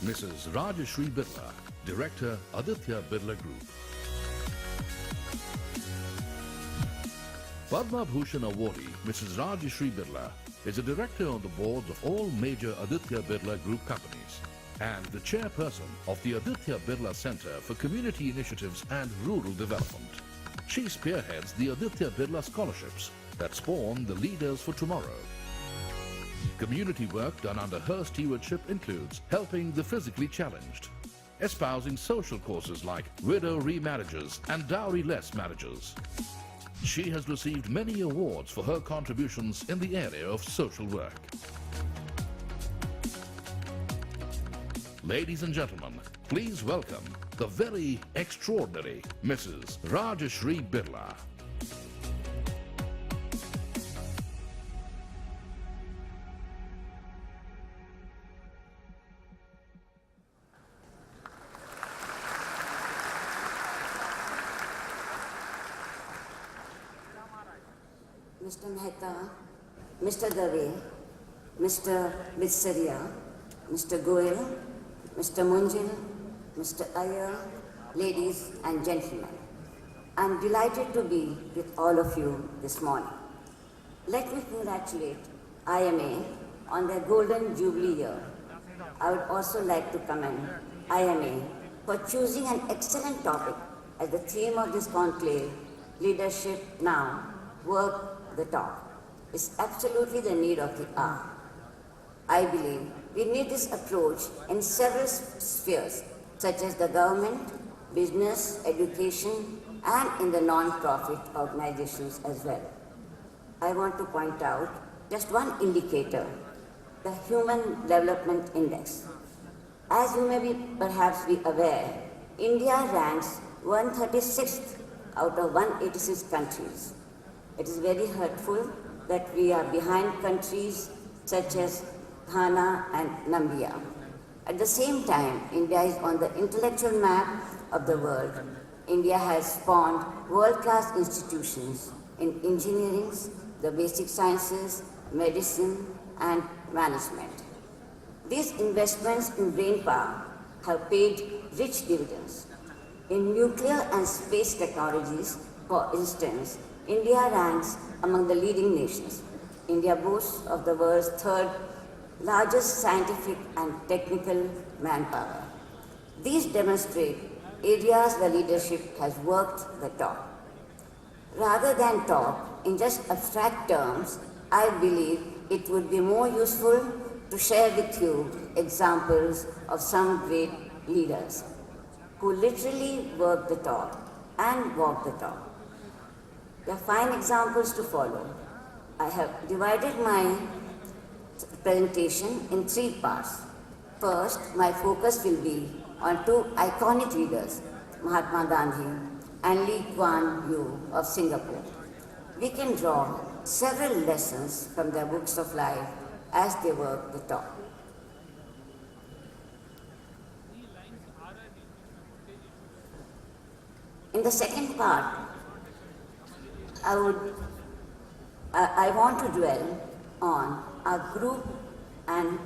Mrs. Rajashree Birla, Director, Aditya Birla Group. Padma Bhushan awardee Mrs. Rajashree Birla is a director on the boards of all major Aditya Birla Group companies and the chairperson of the Aditya Birla Center for Community Initiatives and Rural Development. She spearheads the Aditya Birla Scholarships that spawn the leaders for tomorrow. Community work done under her stewardship includes helping the physically challenged, espousing social causes like widow remarriages and dowry-less marriages. She has received many awards for her contributions in the area of social work. Ladies and gentlemen, please welcome the very extraordinary Mrs. Rajashree Birla. Mr. Mehta, Mr. Dave, Mr. Bitsaria, Mr. Goel, Mr. Munjil, Mr. Iyer, ladies and gentlemen, I'm delighted to be with all of you this morning. Let me congratulate IMA on their Golden Jubilee year. I would also like to commend IMA for choosing an excellent topic as the theme of this conclave, Leadership Now, Work the Talk. Is absolutely the need of the hour. I believe we need this approach in several spheres, such as the government, business, education, and in the non-profit organizations as well. I want to point out just one indicator, the Human Development Index. As you may perhaps be aware, India ranks 136th out of 186 countries. It is very hurtful that we are behind countries such as Ghana and Namibia. At the same time, India is on the intellectual map of the world. India has spawned world-class institutions in engineering, the basic sciences, medicine, and management. These investments in brain power have paid rich dividends. In nuclear and space technologies, for instance, India ranks among the leading nations. India boasts of the world's third largest scientific and technical manpower. These demonstrate areas where leadership has worked the talk. Rather than talk in just abstract terms, I believe it would be more useful to share with you examples of some great leaders who literally work the talk and walk the talk. There are fine examples to follow. I have divided my presentation in three parts. First, my focus will be on two iconic leaders, Mahatma Gandhi and Lee Kuan Yew of Singapore. We can draw several lessons from their books of life as they work the talk. In the second part, I want to dwell on our group and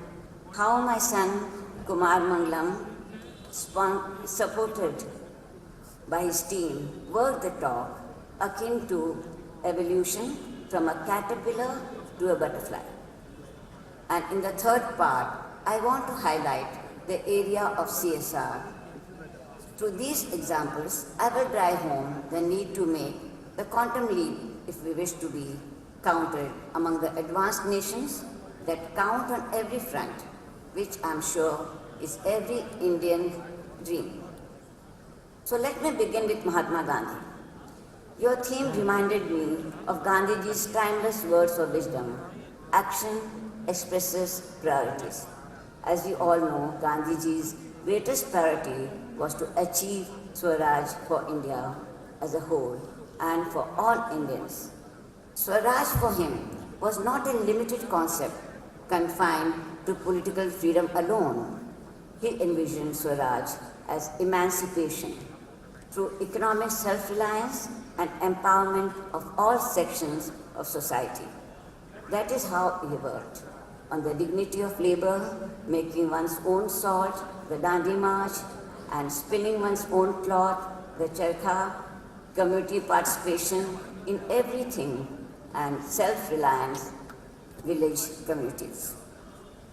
how my son Kumar Mangalam, supported by his team, worked the talk akin to evolution from a caterpillar to a butterfly. And in the third part, I want to highlight the area of CSR. Through these examples, I will drive home the need to make the quantum leap if we wish to be counted among the advanced nations that count on every front, which I'm sure is every Indian dream. So let me begin with Mahatma Gandhi. Your theme reminded me of Gandhiji's timeless words of wisdom. Action expresses priorities. As we all know, Gandhiji's greatest priority was to achieve Swaraj for India as a whole and for all Indians. Swaraj for him was not a limited concept confined to political freedom alone. He envisioned Swaraj as emancipation through economic self-reliance and empowerment of all sections of society. That is how he worked, on the dignity of labor, making one's own salt, the Dandi March, and spinning one's own cloth, the charkha, community participation in everything, and self-reliance, village communities.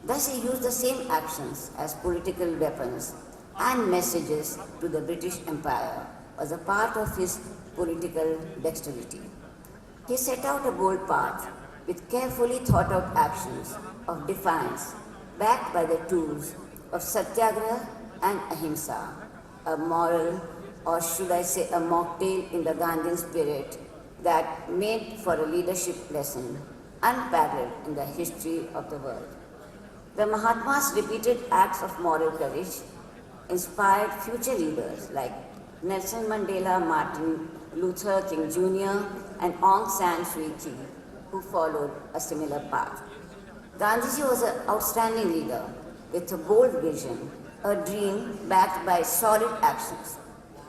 Thus he used the same actions as political weapons and messages to the British Empire as a part of his political dexterity. He set out a bold path with carefully thought out actions of defiance backed by the tools of satyagraha and ahimsa, a moral, or should I say a mocktail in the Gandhian spirit that made for a leadership lesson unparalleled in the history of the world. The Mahatma's repeated acts of moral courage inspired future leaders like Nelson Mandela, Martin Luther King Jr., and Aung San Suu Kyi, who followed a similar path. Gandhiji was an outstanding leader with a bold vision, a dream backed by solid actions.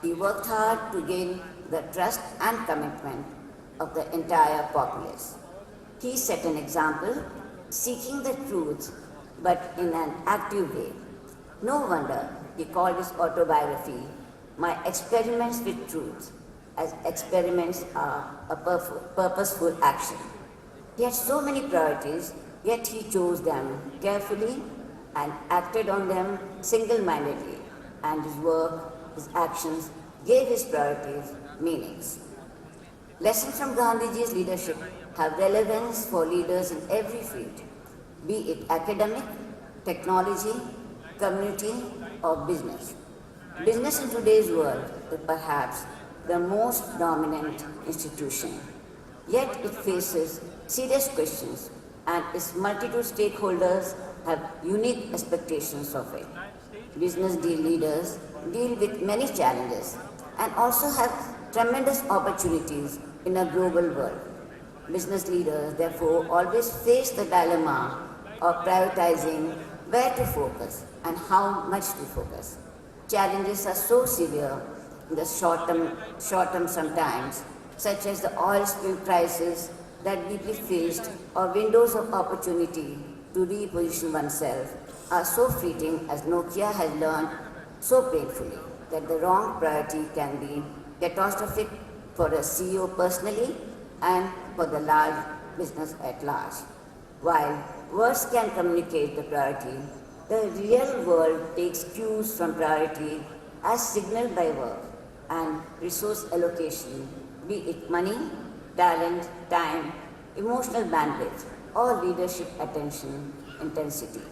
He worked hard to gain the trust and commitment of the entire populace. He set an example, seeking the truth, but in an active way. No wonder he called his autobiography My Experiments with Truth, as experiments are a purposeful action. He had so many priorities, yet he chose them carefully and acted on them single-mindedly, and his work, his actions gave his priorities meanings. Lessons from Gandhiji's leadership have relevance for leaders in every field, be it academic, technology, community, or business. Business in today's world is perhaps the most dominant institution, yet it faces serious questions and its multitude stakeholders have unique expectations of it. Business deal leaders deal with many challenges and also have tremendous opportunities in a global world. Business leaders, therefore, always face the dilemma of prioritizing where to focus and how much to focus. Challenges are so severe in the short term sometimes, such as the oil spill crisis that deeply faced or windows of opportunity to reposition oneself are so fleeting as Nokia has learned so painfully that the wrong priority can be catastrophic for a CEO personally and for the large business at large. While words can communicate the priority, the real world takes cues from priority as signaled by work and resource allocation, be it money, talent, time, emotional bandwidth, or leadership attention intensity.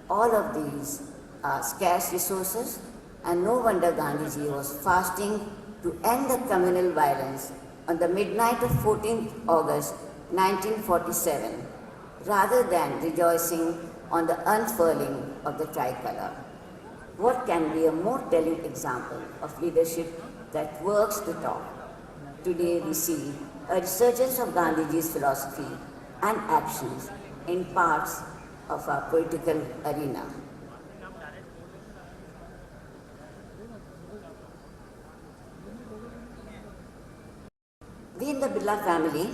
All of these are scarce resources, and no wonder Gandhiji was fasting to end the communal violence on the midnight of 14th August 1947, rather than rejoicing on the unfurling of the tricolor. What can be a more telling example of leadership that works the talk? Today we see a resurgence of Gandhiji's philosophy and actions in parts of our political arena. We in the Birla family,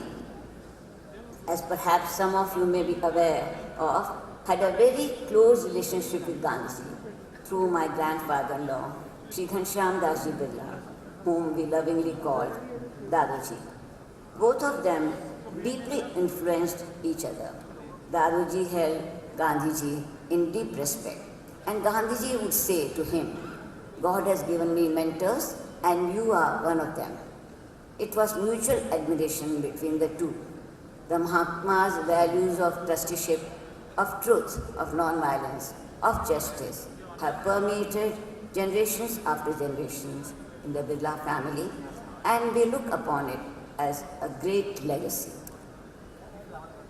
as perhaps some of you may be aware of, had a very close relationship with Gandhiji through my grandfather-in-law, Sri Ghanshyam Dasji Birla, whom we lovingly called Daduji. Both of them deeply influenced each other. Daduji held Gandhiji in deep respect, and Gandhiji would say to him, "God has given me mentors and you are one of them." It was mutual admiration between the two. The Mahatma's values of trusteeship, of truth, of non-violence, of justice have permeated generations after generations in the Birla family, and we look upon it as a great legacy.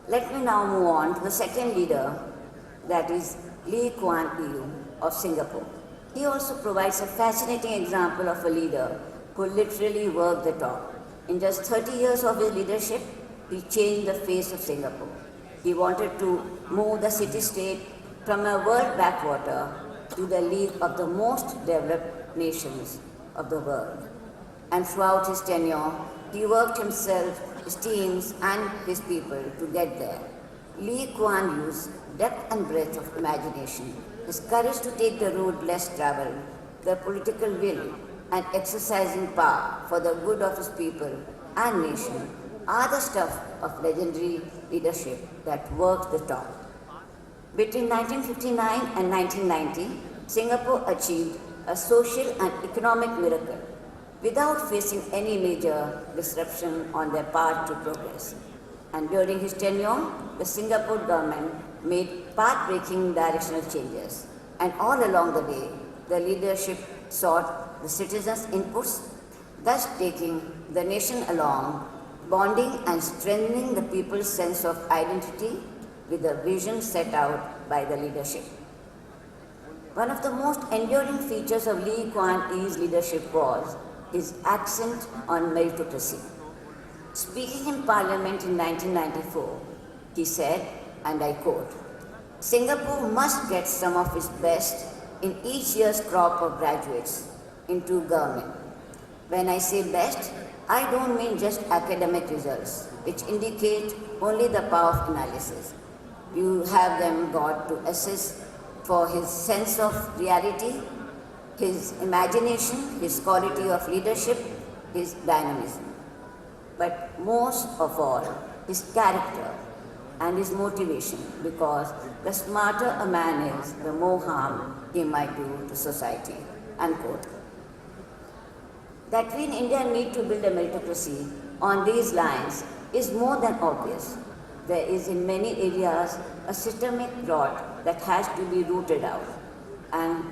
Let me now move on to the second leader, that is Lee Kuan Yew of Singapore. He also provides a fascinating example of a leader who literally worked the talk. In just 30 years of his leadership, he changed the face of Singapore. He wanted to move the city-state from a world backwater to the league of the most developed nations of the world. And throughout his tenure, he worked himself, his teams, and his people to get there. Lee Kuan Yew's depth and breadth of imagination his courage to take the road less traveled, the political will, and exercising power for the good of his people and nation are the stuff of legendary leadership that worked the top. Between 1959 and 1990, Singapore achieved a social and economic miracle without facing any major disruption on their path to progress. And during his tenure, the Singapore government made path-breaking directional changes. And all along the way, the leadership sought the citizens' inputs, thus taking the nation along, bonding and strengthening the people's sense of identity with the vision set out by the leadership. One of the most enduring features of Lee Kuan Yew's leadership was his accent on meritocracy. Speaking in Parliament in 1994, he said, and I quote, "Singapore must get some of its best in each year's crop of graduates into government. When I say best, I don't mean just academic results, which indicate only the power of analysis. You have them got to assess for his sense of reality, his imagination, his quality of leadership, his dynamism. But most of all, his character and his motivation, because the smarter a man is, the more harm he might do to society." Unquote. That we in India need to build a meritocracy on these lines is more than obvious. There is in many areas a systemic rot that has to be rooted out. And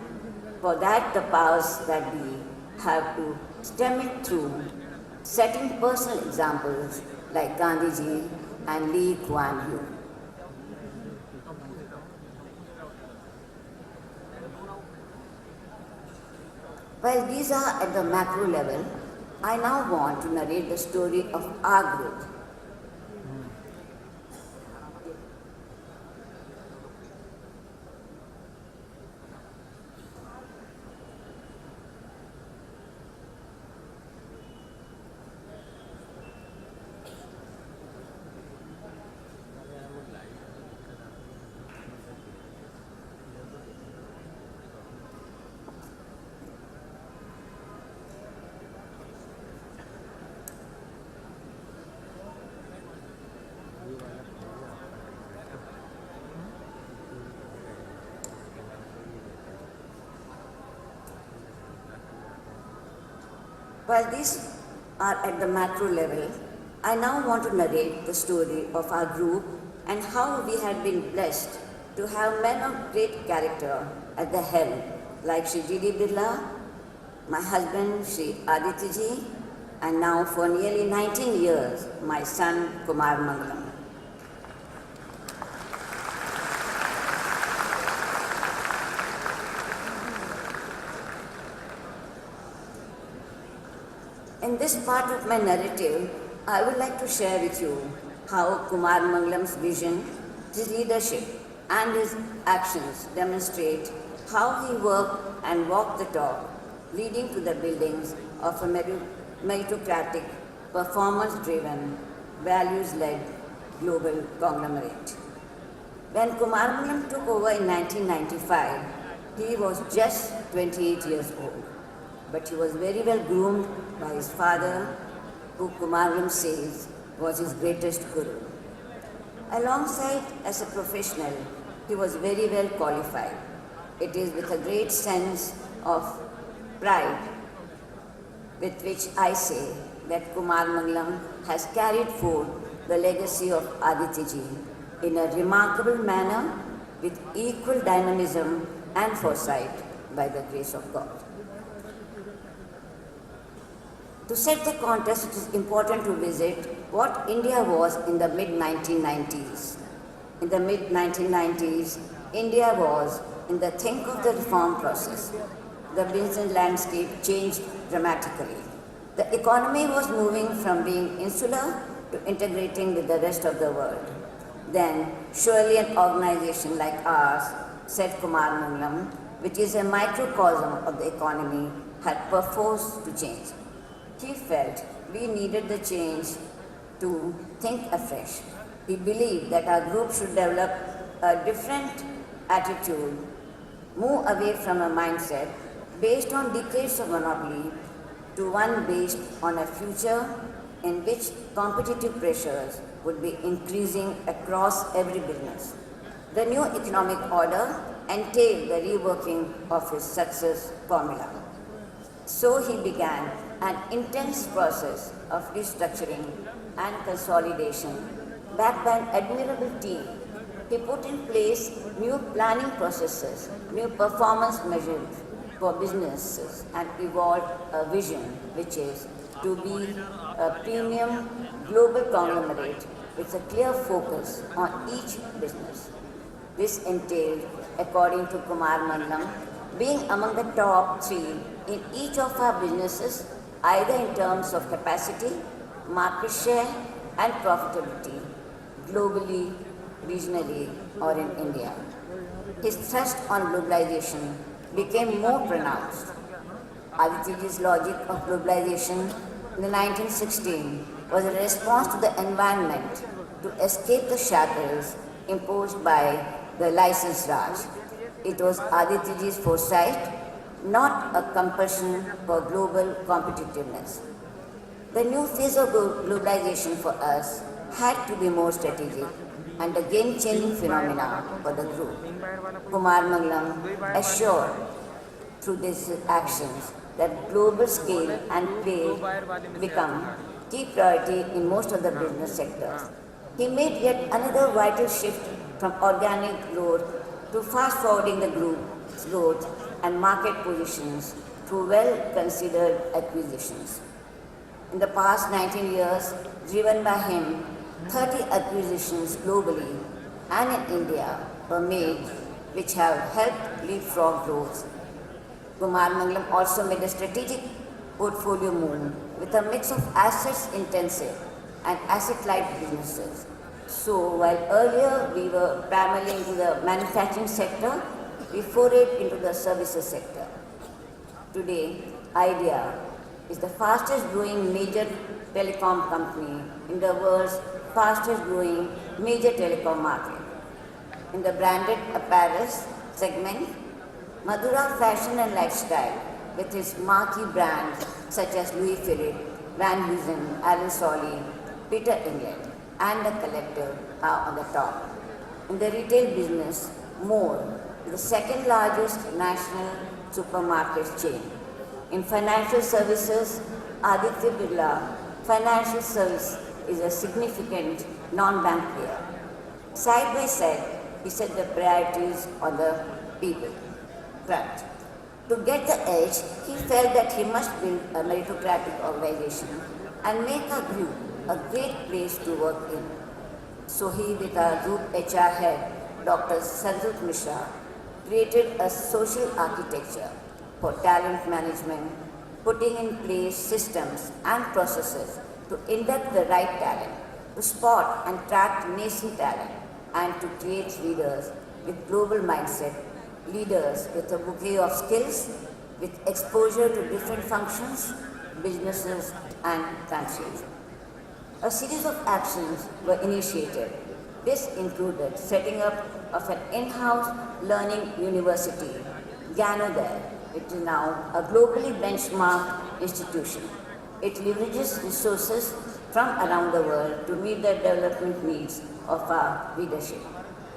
for that, the powers that be have to stem it through setting personal examples like Gandhiji and Lee Kuan Yew. While these are at the macro level, I now want to narrate the story of our group. While these are at the macro level, I now want to narrate the story of our group and how we had been blessed to have men of great character at the helm, like Shri G.D. Birla, my husband Shri Aditya, and now for nearly 19 years, my son Kumar Mangalam. In this part of my narrative, I would like to share with you how Kumar Mangalam's vision, his leadership, and his actions demonstrate how he worked and walked the talk, leading to the buildings of a meritocratic, performance-driven, values-led global conglomerate. When Kumar Mangalam took over in 1995, he was just 28 years old. But he was very well groomed by his father, who Kumar Mangalam says was his greatest guru. Alongside as a professional, he was very well qualified. It is with a great sense of pride with which I say that Kumar Mangalam has carried forward the legacy of Aditya in a remarkable manner with equal dynamism and foresight by the grace of God. To set the context, it is important to visit what India was in the mid-1990s. In the mid-1990s, India was in the thick of the reform process. The business landscape changed dramatically. The economy was moving from being insular to integrating with the rest of the world. Then, surely an organization like ours, said Kumar Mangalam, which is a microcosm of the economy, had perforce to change. He felt we needed the change to think afresh. He believed that our group should develop a different attitude move away from a mindset based on decades of monopoly to one based on a future in which competitive pressures would be increasing across every business. The new economic order entailed the reworking of his success formula. So he began an intense process of restructuring and consolidation backed by an admirable team. He put in place new planning processes, new performance measures for businesses, and evolved a vision which is to be a premium global conglomerate with a clear focus on each business. This entailed, according to Kumar Mangalam, being among the top three in each of our businesses, either in terms of capacity, market share, and profitability, globally, regionally, or in India. His thrust on globalization became more pronounced. Aditya's logic of globalization in the 1916 was a response to the environment to escape the shackles imposed by the license Raj. It was Aditya's foresight, not a compulsion for global competitiveness. The new phase of globalization for us had to be more strategic and a game-changing phenomena for the group. Kumar Mangalam assured through these actions that global scale and play become key priority in most of the business sectors. He made yet another vital shift from organic growth to fast-forwarding the group's growth and market positions through well-considered acquisitions. In the past 19 years, driven by him, 30 acquisitions globally and in India were made, which have helped leapfrog growth. Kumar Mangalam also made a strategic portfolio move with a mix of assets-intensive and asset-light businesses. So while earlier we were primarily into the manufacturing sector, we forayed into the services sector. Today, Idea is the fastest growing major telecom company in the world's fastest growing major telecom market. In the branded apparel segment, Madura Fashion and Lifestyle, with its marquee brands such as Louis Philippe, Van Heusen, Allen Solly, Peter England, and The Collective are on the top. In the retail business, More is the second largest national supermarket chain. In financial services, Aditya Birla Financial Service is a significant non-bank player. Side by side, he set the priorities on the people front. To get the edge, he felt that he must build a meritocratic organization and make a group a great place to work in. So he, with our group HR head, Dr. Sanjit Mishra, created a social architecture for talent management, putting in place systems and processes to induct the right talent, to spot and track nascent talent, and to create leaders with global mindset, leaders with a bouquet of skills, with exposure to different functions, businesses, and countries. A series of actions were initiated. This included setting up of an in-house learning university, Gyanodaya, which is now a globally benchmarked institution. It leverages resources from around the world to meet the development needs of our leadership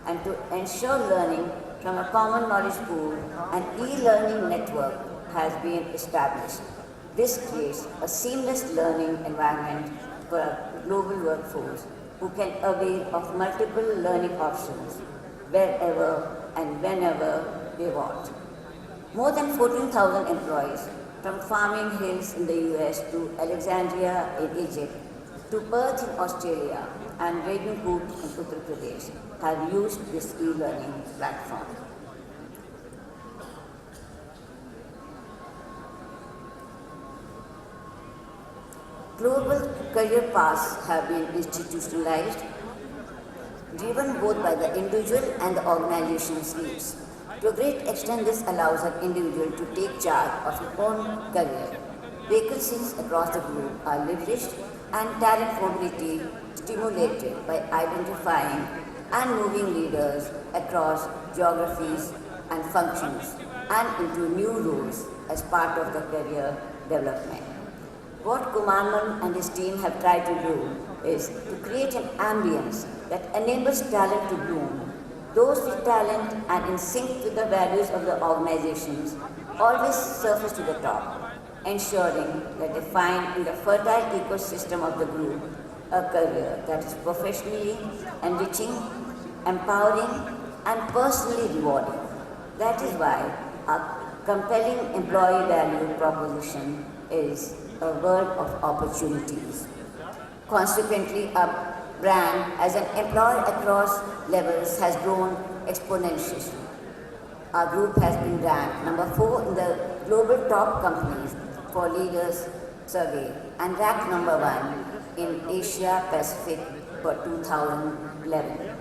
and to ensure learning from a common knowledge pool. An e-learning network has been established. This creates a seamless learning environment for a global workforce who can avail of multiple learning options wherever and whenever they want. More than 14,000 employees, from Farming Hills in the US to Alexandria in Egypt to Perth in Australia and Ravencourt in Uttar Pradesh, have used this e-learning platform. Global career paths have been institutionalized, driven both by the individual and the organization's needs. To a great extent, this allows an individual to take charge of his own career. Vacancies across the group are leveraged and talent mobility stimulated by identifying and moving leaders across geographies, and functions and into new roles as part of the career development. What Kumarman and his team have tried to do is to create an ambience that enables talent to bloom. Those with talent and in sync with the values of the organizations always surface to the top, ensuring that they find in the fertile ecosystem of the group a career that is professionally enriching, empowering, and personally rewarding. That is why our compelling employee value proposition is a world of opportunities. Consequently, our brand as an employer across levels has grown exponentially. Our group has been ranked number 4 in the global top companies for leaders survey and ranked number 1 in Asia Pacific for 2011.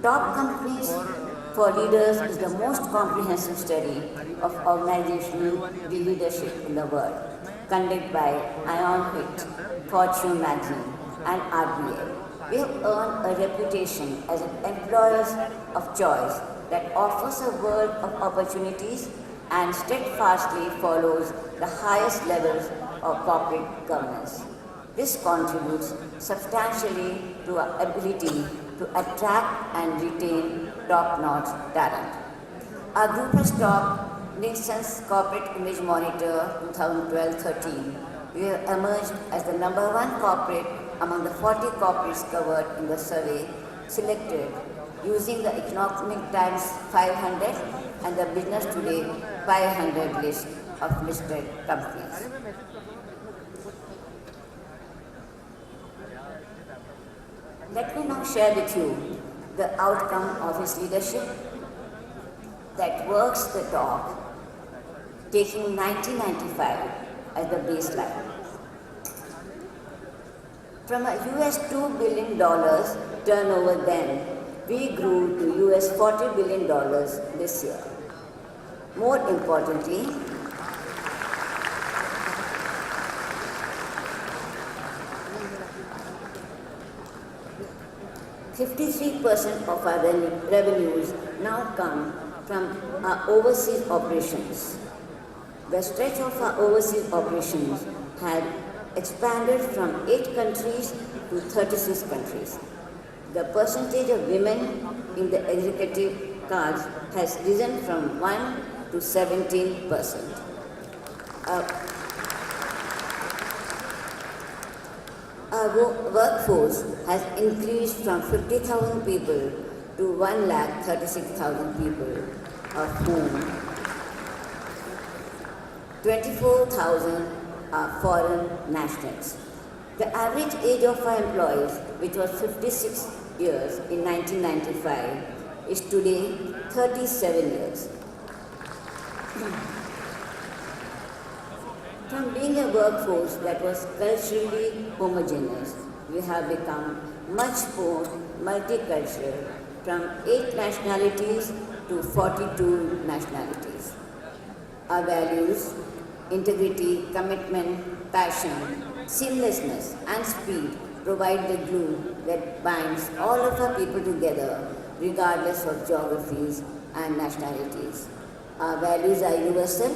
Top companies for leaders is the most comprehensive study of organizational leadership in the world, conducted by IMA, Fortune magazine, and RBA. We have earned a reputation as an employer of choice that offers a world of opportunities and steadfastly follows the highest levels of corporate governance. This contributes substantially to our ability to attract and retain top-notch talent. Our group has topped Nixon's Corporate Image Monitor 2012-13. We have emerged as the number 1 corporate among the 40 corporates covered in the survey selected using the Economic Times 500 and the Business Today 500 list of listed companies. Let me now share with you the outcome of his leadership that works the talk, taking 1995 as the baseline. From a US $2 billion turnover then, we grew to US $40 billion this year. More importantly, %53 of our revenues now come from our overseas operations. The stretch of our overseas operations had expanded from 8 countries to 36 countries. The percentage of women in the executive cards has risen from 1 to 17%. Our workforce has increased from 50,000 people to 1,36,000 people, of whom 24,000 are foreign nationals. The average age of our employees, which was 56 years in 1995, is today 37 years. From being a workforce that was culturally homogeneous, we have become much more multicultural, from 8 nationalities to 42 nationalities. Our values, integrity, commitment, passion, seamlessness, and speed provide the glue that binds all of our people together, regardless of geographies and nationalities. Our values are universal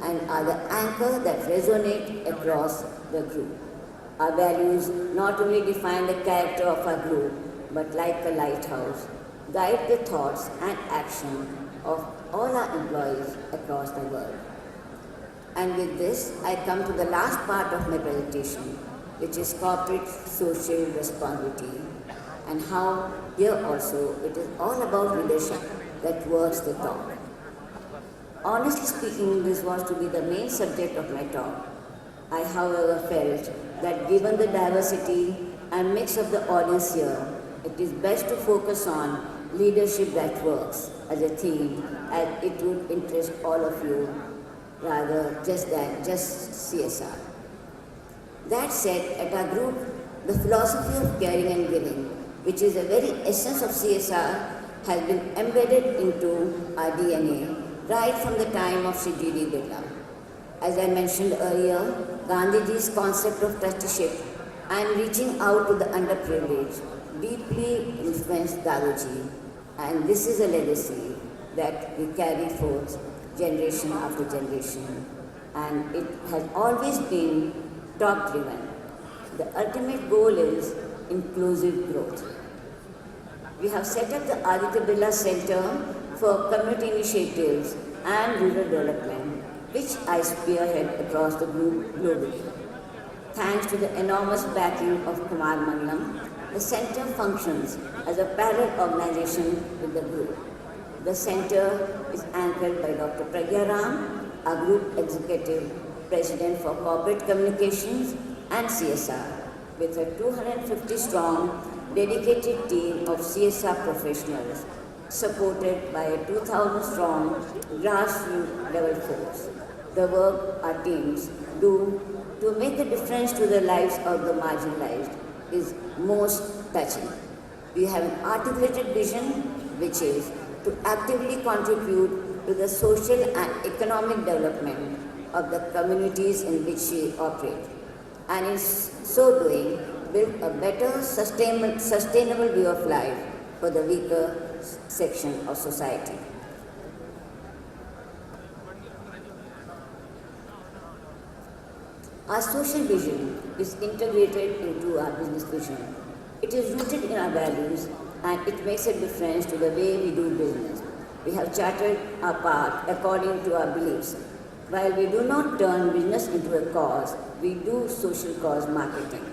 and are the anchor that resonate across the group. Our values not only define the character of our group, but like a lighthouse, guide the thoughts and action of all our employees across the world. And with this, I come to the last part of my presentation, which is corporate social responsibility, and how here also it is all about leadership that works the talk. Honestly speaking, this was to be the main subject of my talk. I, however, felt that given the diversity and mix of the audience here, it is best to focus on leadership that works as a theme, as it would interest all of you, rather just CSR. That said, at our group, the philosophy of caring and giving, which is the very essence of CSR, has been embedded into our DNA right from the time of Shri D.D. Birla. As I mentioned earlier, Gandhiji's concept of trusteeship and reaching out to the underprivileged deeply influenced Dadoji, and this is a legacy that we carry forth generation after generation, and it has always been top driven. The ultimate goal is inclusive growth. We have set up the Aditya Birla Center for Community Initiatives and Rural Development, which I spearhead across the group globally. Thanks to the enormous backing of Kumar Mangalam, the center functions as a parallel organization with the group. The center is anchored by Dr. Pragya Ram, our group executive president for corporate communications and CSR, with a 250-strong dedicated team of CSR professionals, supported by a 2,000-strong grassroots level force. The work our teams do to make a difference to the lives of the marginalized is most touching. We have an articulated vision, which is to actively contribute to the social and economic development of the communities in which we operate, and in so doing, build a better, sustainable way of life for the weaker section of society. Our social vision is integrated into our business vision. It is rooted in our values, and it makes a difference to the way we do business. We have charted our path according to our beliefs. While we do not turn business into a cause, we do social cause marketing.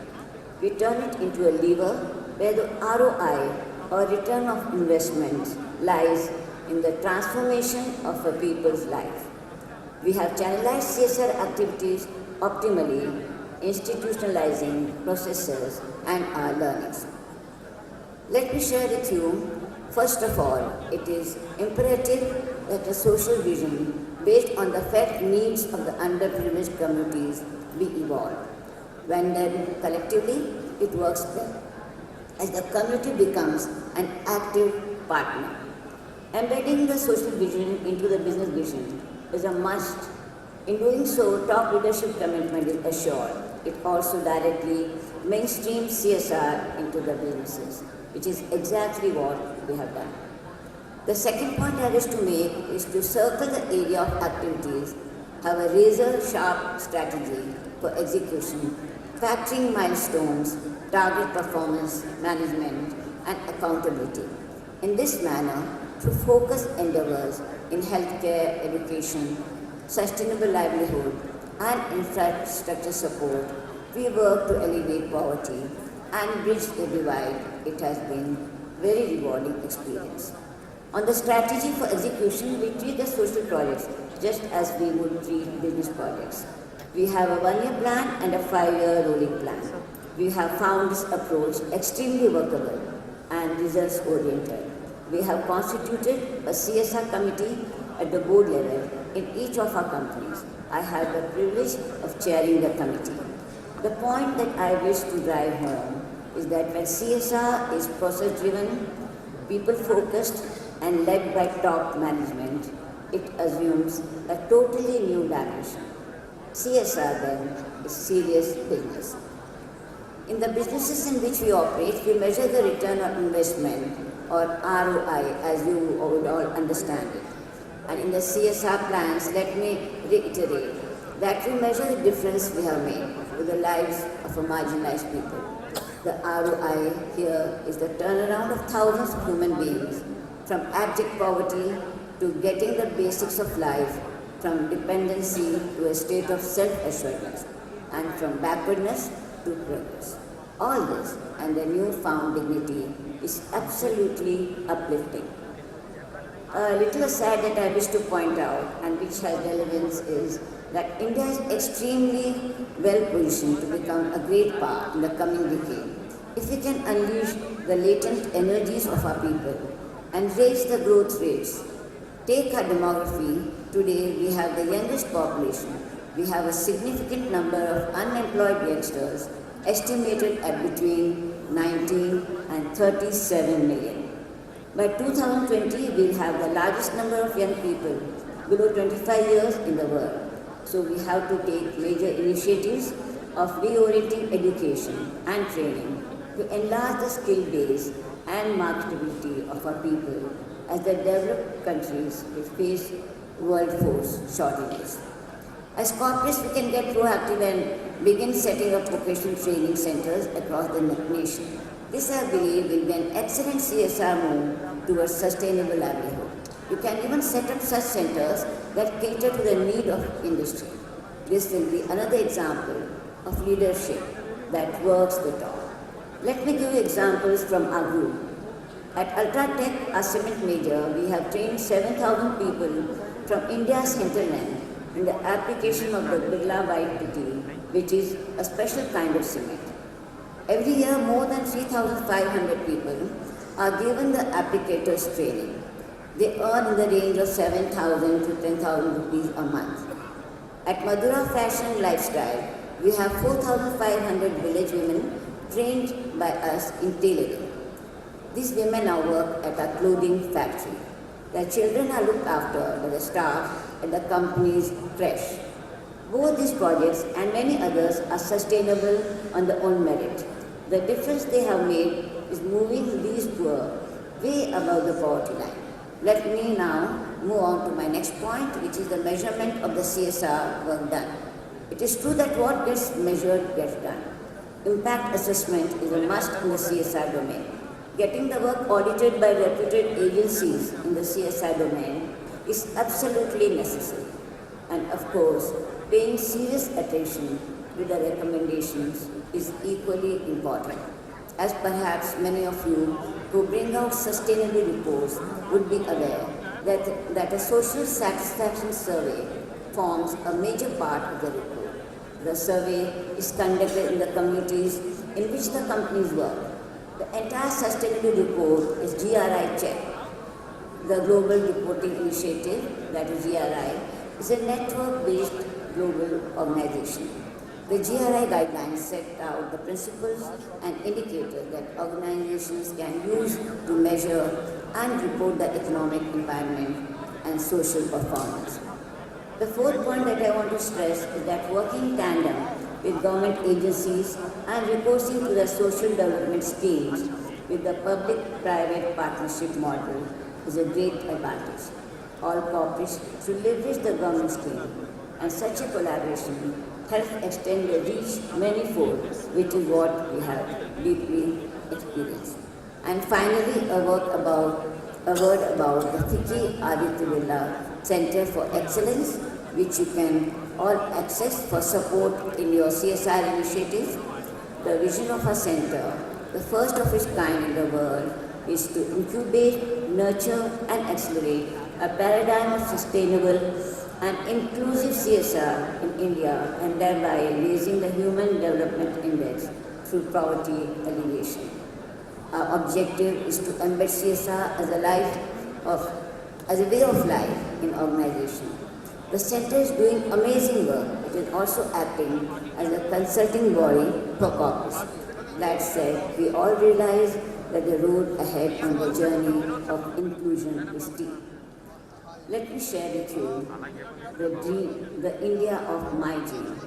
We turn it into a lever where the ROI, or return of investment, lies in the transformation of a people's life. We have channelized CSR activities optimally, institutionalizing processes and our learnings. Let me share with you, first of all, it is imperative that a social vision based on the felt needs of the underprivileged communities be evolved. When done collectively, it works well, as the community becomes an active partner. Embedding the social vision into the business vision is a must. In doing so, top leadership commitment is assured. It also directly mainstreams CSR into the businesses, which is exactly what we have done. The second point I wish to make is to circle the area of activities, have a razor-sharp strategy for execution, factoring milestones, target performance management, and accountability. In this manner, through focused endeavors in healthcare, education, sustainable livelihood, and infrastructure support, we work to alleviate poverty and bridge the divide. It has been a very rewarding experience. On the strategy for execution, we treat the social projects just as we would treat business projects. We have a 1-year plan and a 5-year rolling plan. We have found this approach extremely workable and results-oriented. We have constituted a CSR committee at the board level in each of our companies. I have the privilege of chairing the committee. The point that I wish to drive home is that when CSR is process-driven, people-focused, and led by top management, it assumes a totally new dimension. CSR then is serious business. In the businesses in which we operate, we measure the return on investment, or ROI, as you would all understand it. And in the CSR plans, let me reiterate that we measure the difference we have made with the lives of a marginalized people. The ROI here is the turnaround of thousands of human beings from abject poverty to getting the basics of life, from dependency to a state of self-assurance, and from backwardness to progress. All this and the newfound dignity is absolutely uplifting. A little aside that I wish to point out, and which has relevance, is that India is extremely well positioned to become a great power in the coming decade if we can unleash the latent energies of our people and raise the growth rates. Take our demography. Today we have the youngest population. We have a significant number of unemployed youngsters, estimated at between 19 and 37 million. By 2020, we'll have the largest number of young people below 25 years in the world. So we have to take major initiatives of reorienting education and training to enlarge the skill base and marketability of our people as the developed countries face workforce shortages. As corporates, we can get proactive and begin setting up vocational training centers across the nation. This, I believe, will be an excellent CSR move towards sustainable livelihood. You can even set up such centers that cater to the need of industry. This will be another example of leadership that works the talk. Let me give you examples from our group. At Ultratech, our cement major, we have trained 7,000 people from India's hinterland in the application of the Birla white putty, which is a special kind of cement. Every year, more than 3,500 people are given the applicators training. They earn in the range of 7,000 to 10,000 rupees a month. At Madura Fashion Lifestyle, we have 4,500 village women trained by us in tailoring. These women now work at our clothing factory. Their children are looked after by the staff at the company's creche. Both these projects and many others are sustainable on their own merit. The difference they have made is moving these poor way above the poverty line. Let me now move on to my next point, which is the measurement of the CSR work done. It is true that what gets measured gets done. Impact assessment is a must in the CSR domain. Getting the work audited by reputed agencies in the CSR domain is absolutely necessary. And of course, paying serious attention to the recommendations is equally important. As perhaps many of you who bring out sustainability reports would be aware that a social satisfaction survey forms a major part of the report. The survey is conducted in the communities in which the companies work. The entire sustainability report is GRI checked. The Global Reporting Initiative, that is GRI, is a network-based global organization. The GRI guidelines set out the principles and indicators that organizations can use to measure and report the economic environment and social performance. The fourth point that I want to stress is that working in tandem with government agencies and reporting to the social development schemes with the public-private partnership model is a great advantage. All corporates should leverage the government scheme, and such a collaboration helps extend the reach manifold, which is what we have deeply experienced. And finally, a word about the Fiki Aditya Birla Center for Excellence, which you can all access for support in your CSR initiatives. The vision of our center, the first of its kind in the world, is to incubate, nurture, and accelerate a paradigm of sustainable and inclusive CSR in India, and thereby raising the Human Development Index through poverty alleviation. Our objective is to embed CSR as a way of life in organization. The center is doing amazing work. It is also acting as a consulting body for corporates. That said, we all realize that the road ahead on the journey of inclusion is steep. Let me share with you the dream, the India of my dream,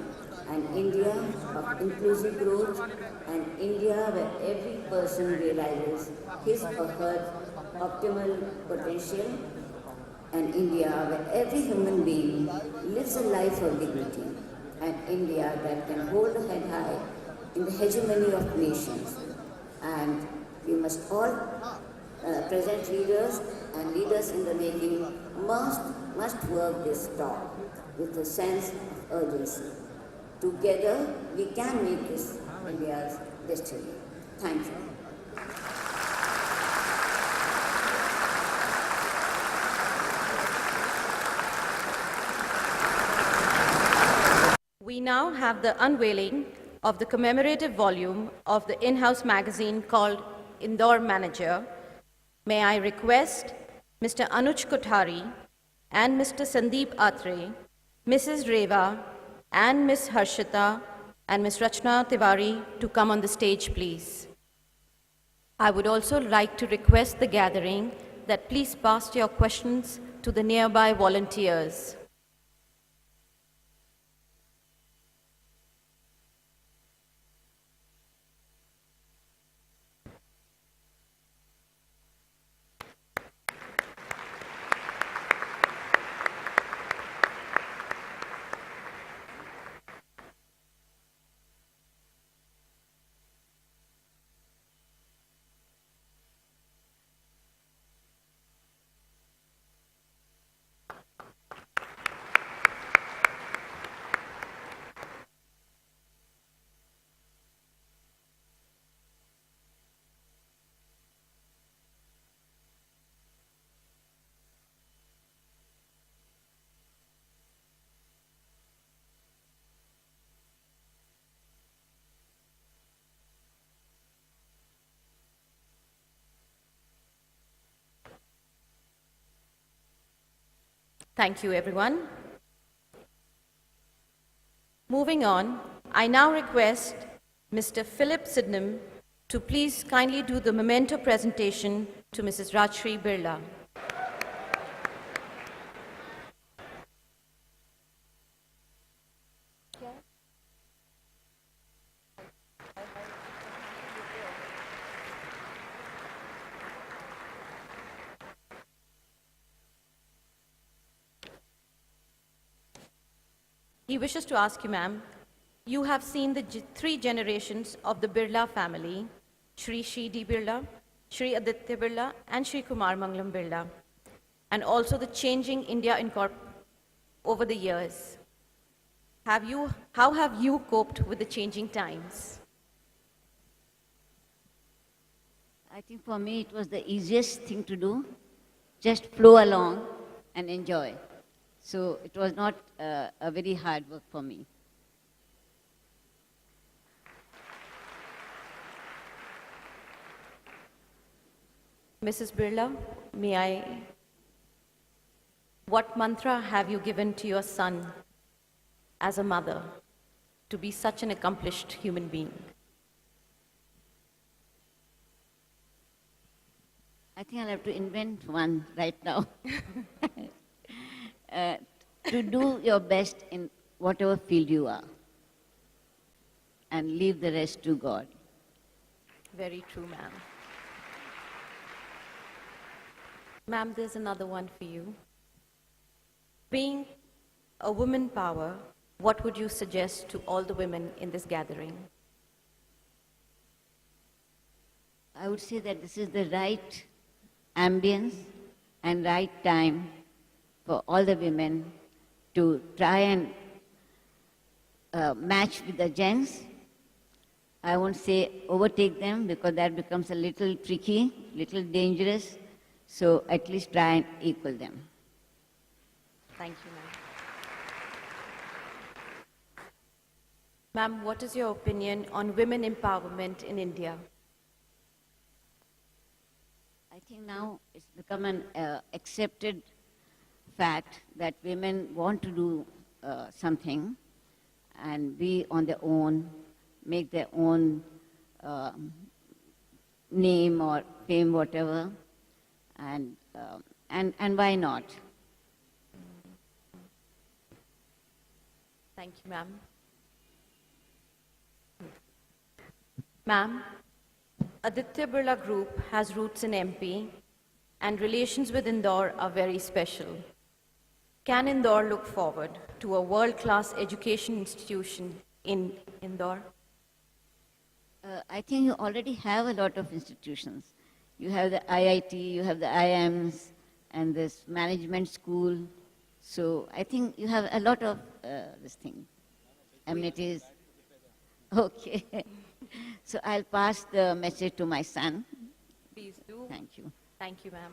an India of inclusive growth, an India where every person realizes his or her optimal potential, an India where every human being lives a life of dignity, an India that can hold a head high in the hegemony of nations. And we must all present leaders and leaders in the making must work this talk with a sense of urgency. Together, we can make this India's destiny. Thank you. We now have the unveiling of the commemorative volume of the in-house magazine called Indore Manager. May I request Mr. Anuj Kothari and Mr. Sandeep Atre, Mrs. Reva and Ms. Harshita and Ms. Rachna Tiwari to come on the stage, please. I would also like to request the gathering that please pass your questions to the nearby volunteers. Thank you, everyone. Moving on, I now request Mr. Philip Sidnam to please kindly do the memento presentation to Mrs. Rajashree Birla. He wishes to ask you, ma'am, you have seen the three generations of the Birla family, Shri D. Birla, Shri Aditya Birla, and Shri Kumar Mangalam Birla, and also the changing India over the years. How have you coped with the changing times? I think for me it was the easiest thing to do, just flow along and enjoy. So it was not a very hard work for me. Mrs. Birla, what mantra have you given to your son as a mother to be such an accomplished human being? I think I'll have to invent one right now. To do your best in whatever field you are and leave the rest to God. Very true, ma'am. Ma'am, there's another one for you. Being a woman power, what would you suggest to all the women in this gathering? I would say that this is the right ambience and right time for all the women to try and match with the gents. I won't say overtake them because that becomes a little tricky, little dangerous. So at least try and equal them. Thank you, ma'am. Ma'am, what is your opinion on women empowerment in India? I think now it's become an accepted fact that women want to do something and be on their own, make their own name or fame, whatever, and why not? Thank you, ma'am. Ma'am, Aditya Birla Group has roots in MP and relations with Indore are very special. Can Indore look forward to a world-class education institution in Indore? I think you already have a lot of institutions. You have the IIT, you have the IIMs, and this management school. So I think you have a lot of this thing, amenities. Okay. So I'll pass the message to my son. Please do. Thank you. Thank you, ma'am.